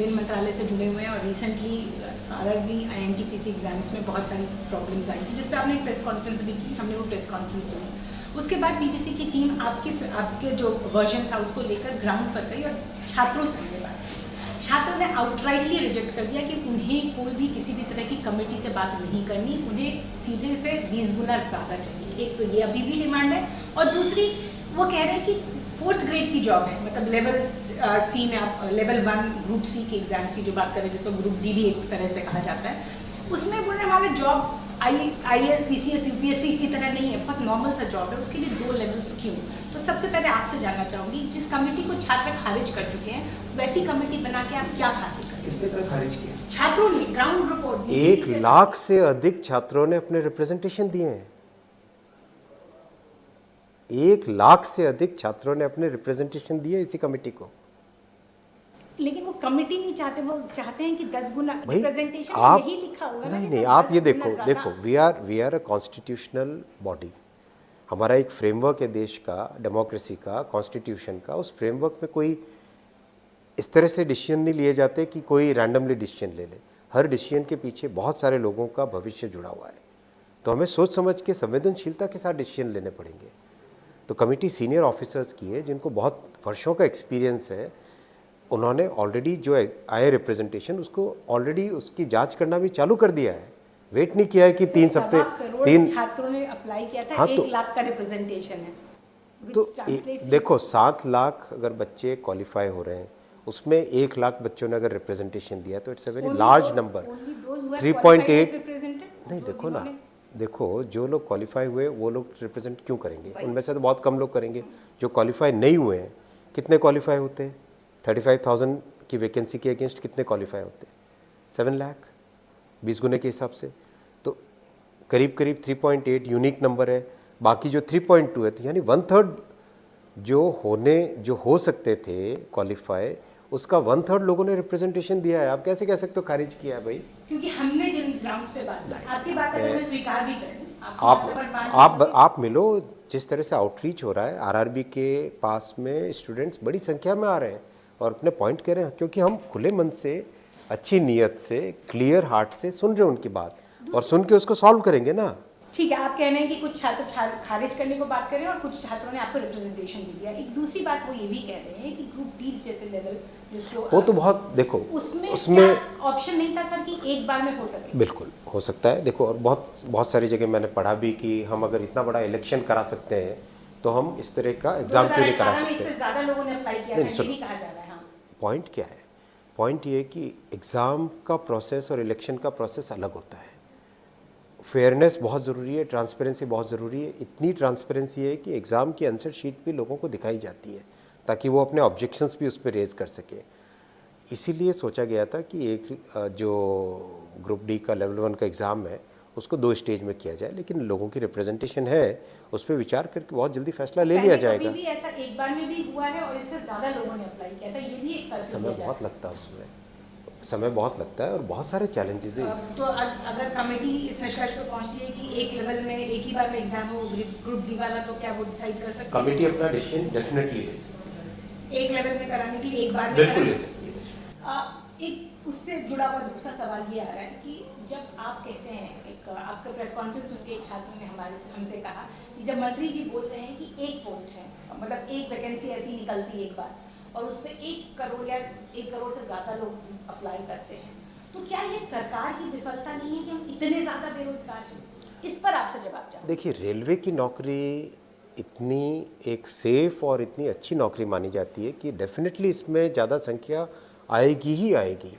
Rail मंत्रालय से जुड़े हुए हैं और रिसेंटली आरआरबी आईएनटीपीसी एग्जाम्स में बहुत सारी प्रॉब्लम्स आई थी, जिस पर आपने एक प्रेस कॉन्फ्रेंस भी की, हमने वो प्रेस कॉन्फ्रेंस सुनी। उसके बाद बीबीसी की टीम आपके जो वर्जन था उसको लेकर ग्राउंड पर गई और छात्रों से हमने बात की। छात्रों ने आउटराइटली रिजेक्ट कर दिया कि उन्हें कोई भी किसी भी तरह की कमेटी से बात नहीं करनी, उन्हें सीधे से 20 गुना ज़्यादा चाहिए। एक तो ये अभी भी डिमांड है, और दूसरी वो कह रहे हैं कि 4th ग्रेड की जॉब है, मतलब लेवल सी में आप लेवल 1 ग्रुप सी के एग्जाम्स की जो बात करें, जिसको ग्रुप डी भी एक तरह से कहा जाता है, उसमें बोले हमारे जॉब IAS PCS UPSC की तरह नहीं है, बहुत नॉर्मल सा जॉब है, उसके लिए 2 लेवल्स क्यों? तो सबसे पहले आपसे जानना चाहूँगी, जिस कमेटी को छात्र खारिज कर चुके हैं वैसी कमेटी बना के आप क्या हासिल करें? किसने खारिज किया? छात्रों ने ग्राउंड रिपोर्ट 1 लाख से अधिक छात्रों ने अपने रिप्रेजेंटेशन दिए हैं। 1 लाख से अधिक छात्रों ने अपने रिप्रेजेंटेशन दिए इसी कमेटी को। लेकिन वो कमेटी नहीं चाहते, वो चाहते हैं कि 10 गुना रिप्रेजेंटेशन आप यही लिखा होगा ना। नहीं, आप ये देखो we are a constitutional body. हमारा एक फ्रेमवर्क है देश का, डेमोक्रेसी का, कॉन्स्टिट्यूशन का। उस फ्रेमवर्क में कोई इस तरह से डिसीजन नहीं लिए जाते कि कोई रैंडमली डिसीजन ले ले। हर डिसीजन के पीछे बहुत सारे लोगों का भविष्य जुड़ा हुआ है, तो हमें सोच समझ के संवेदनशीलता के साथ डिसीजन लेने पड़ेंगे। तो कमेटी सीनियर ऑफिसर्स की है जिनको बहुत वर्षों का एक्सपीरियंस है। उन्होंने ऑलरेडी जो आए रिप्रेजेंटेशन उसको ऑलरेडी उसकी जांच करना भी चालू कर दिया है। वेट नहीं किया है कि 3 हफ्ते 3 छात्रों ने अप्लाई किया था। हाँ, 1 लाख का रिप्रेजेंटेशन है। तो देखो 7 लाख अगर बच्चे क्वालिफाई हो रहे हैं, उसमें 1 लाख बच्चों ने अगर रिप्रेजेंटेशन दिया तो it's a very large number. 3.8 नहीं, देखो ना, देखो जो लोग क्वालिफाई हुए वो लोग रिप्रेजेंट क्यों करेंगे? उनमें से तो बहुत कम लोग करेंगे। जो क्वालिफाई नहीं हुए हैं, कितने क्वालिफाई होते हैं? 35,000 की वैकेंसी के अगेंस्ट कितने क्वालिफाई होते हैं? 7 लाख, 20 गुने के हिसाब से तो करीब करीब 3.8 यूनिक नंबर है। बाकी जो 3.2 है, तो यानी 1/3 जो हो सकते थे क्वालिफाई, उसका 1/3 लोगों ने रिप्रेजेंटेशन दिया है। आप कैसे कह सकते हो खारिज किया है भाई? क्योंकि हमने जिन ग्राउंड्स पे बात की, आपकी बात अगर मैं स्वीकार भी करूं, आप मिलो। जिस तरह से आउटरीच हो रहा है, आरआरबी के पास में स्टूडेंट्स बड़ी संख्या में आ रहे हैं और अपने पॉइंट कह रहे हैं, क्योंकि हम खुले मन से, अच्छी नीयत से, क्लियर हार्ट से सुन रहे हैं उनकी बात, और सुन के उसको सॉल्व करेंगे ना। ठीक है, आप कह रहे हैं कि कुछ छात्र खारिज करने को बात कर रहे हैं और कुछ छात्रों ने आपको रिप्रेजेंटेशन भी दिया। एक दूसरी बात वो ये भी कह रहे हैं कि ग्रुप डी जैसे लेवल जिसको वो तो बहुत, देखो उसमें ऑप्शन नहीं था सर कि एक बार में हो सके। बिल्कुल हो सकता है। देखो, और बहुत सारी जगह मैंने पढ़ा भी कि हम अगर इतना बड़ा इलेक्शन करा सकते हैं तो हम इस तरह का एग्जाम क्यों नहीं करा सकते? इससे ज्यादा लोगों ने अप्लाई किया था, ये भी कहा जा रहा है। पॉइंट क्या है? पॉइंट ये है कि एग्ज़ाम का प्रोसेस और इलेक्शन का प्रोसेस अलग होता है। फेयरनेस बहुत ज़रूरी है, ट्रांसपेरेंसी बहुत ज़रूरी है। इतनी ट्रांसपेरेंसी है कि एग्ज़ाम की आंसर शीट भी लोगों को दिखाई जाती है, ताकि वो अपने ऑब्जेक्शंस भी उस पर रेज कर सके। इसीलिए सोचा गया था कि एक जो ग्रुप डी का लेवल 1 का एग्ज़ाम है उसको 2 स्टेज में किया जाए, लेकिन लोगों की रिप्रेजेंटेशन है, उस पर विचार करके बहुत जल्दी फैसला ले लिया जाएगा। भी ऐसा एक बार में भी हुआ है और इससे ज़्यादा लोगों ने अप्लाई किया था, ये भी एक तरह से समय बहुत लगता है, उसमें समय बहुत लगता है और बहुत सारे चैलेंजेस हैं। तो अगर कमेटी इस निष्कर्ष पर पहुंचती है कि एक लेवल में एक ही बार में एग्जाम हो ग्रुप डी वाला, तो क्या वो डिसाइड कर सकती है? कमेटी अपना डिसीजन डेफिनेटली ले सकती है। एक लेवल में कराने के लिए एक बार में बिल्कुल ले सकती है। एक उससे जुड़ा हुआ दूसरा सवाल ये आ रहा है कि जब आप कहते हैं, एक आपका प्रेस कॉन्फ्रेंस सुन के एक छात्र ने हमसे कहा कि जब मंत्री जी बोल रहे हैं कि एक पोस्ट है, मतलब एक वैकेंसी ऐसी निकलती है एक बार और उस पर 1 करोड़ या 1 करोड़ से ज़्यादा लोग अप्लाई करते हैं, तो क्या ये सरकार की विफलता नहीं है कि हम इतने ज़्यादा बेरोजगार हैं? इस पर आपसे जवाब चाहिए। देखिए, रेलवे की नौकरी इतनी एक सेफ और इतनी अच्छी नौकरी मानी जाती है कि डेफिनेटली इसमें ज़्यादा संख्या आएगी ही आएगी।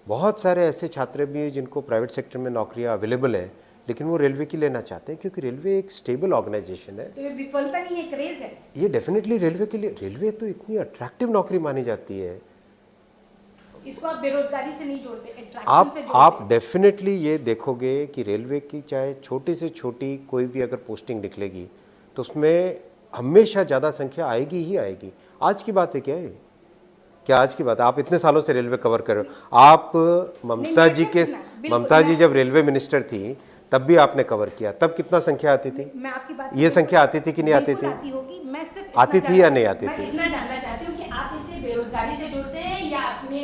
बहुत सारे ऐसे छात्र भी हैं जिनको प्राइवेट सेक्टर में नौकरियां अवेलेबल है, लेकिन वो रेलवे की लेना चाहते हैं, क्योंकि रेलवे एक स्टेबल ऑर्गेनाइजेशन है। तो ये विफलता नहीं है, क्रेज है। ये डेफिनेटली रेलवे के लिए, रेलवे तो इतनी अट्रैक्टिव नौकरी मानी जाती है। इसको आप बेरोजगारी से नहीं जोड़ते, आप डेफिनेटली ये देखोगे कि रेलवे की चाहे छोटी से छोटी कोई भी अगर पोस्टिंग निकलेगी तो उसमें हमेशा ज़्यादा संख्या आएगी ही आएगी। आज की बात है क्या है? क्या आज की बात? आप इतने सालों से रेलवे कवर कर रहे हो। आप ममता जी जब रेलवे मिनिस्टर थी तब भी आपने कवर किया, तब कितना संख्या आती थी? मैं आपकी बात ये संख्या आती थी कि नहीं आती थी? आती होगी, मैं सिर्फ आती थी या नहीं आती थी? मैं इतना जानना चाहती हूँ कि आप इसे बेरोजगारी से जोड़ते हैं या आपने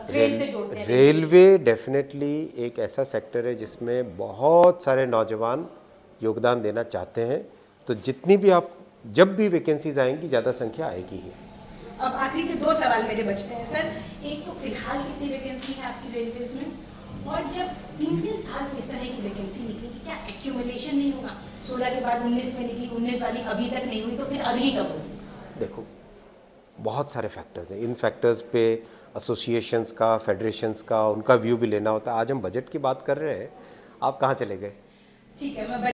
क्रेज से जोड़ते हैं? रेलवे डेफिनेटली एक ऐसा सेक्टर है जिसमें बहुत सारे नौजवान योगदान देना चाहते हैं, तो जितनी भी आप जब भी वैकेंसीज आएंगी ज़्यादा संख्या आएगी ही। अब आखिरी के 2 सवाल मेरे बचते हैं सर। एक तो फिलहाल कितनी वैकेंसी है आपकी रेलवेज में, और जब 3-3 साल में इस तरह की वैकेंसी निकलेगी, क्या एक्यूमुलेशन नहीं होगा? 16 के बाद 19 में निकली, 19 वाली अभी तक नहीं हुई, तो फिर अगली कब होगी? देखो, बहुत सारे फैक्टर्स हैं, इन फैक्टर्स पे एसोसिएशंस का, फेडरेशंस का, उनका व्यू भी लेना होता है। आज हम बजट की बात कर रहे हैं, आप कहाँ चले गए? ठीक है, मैं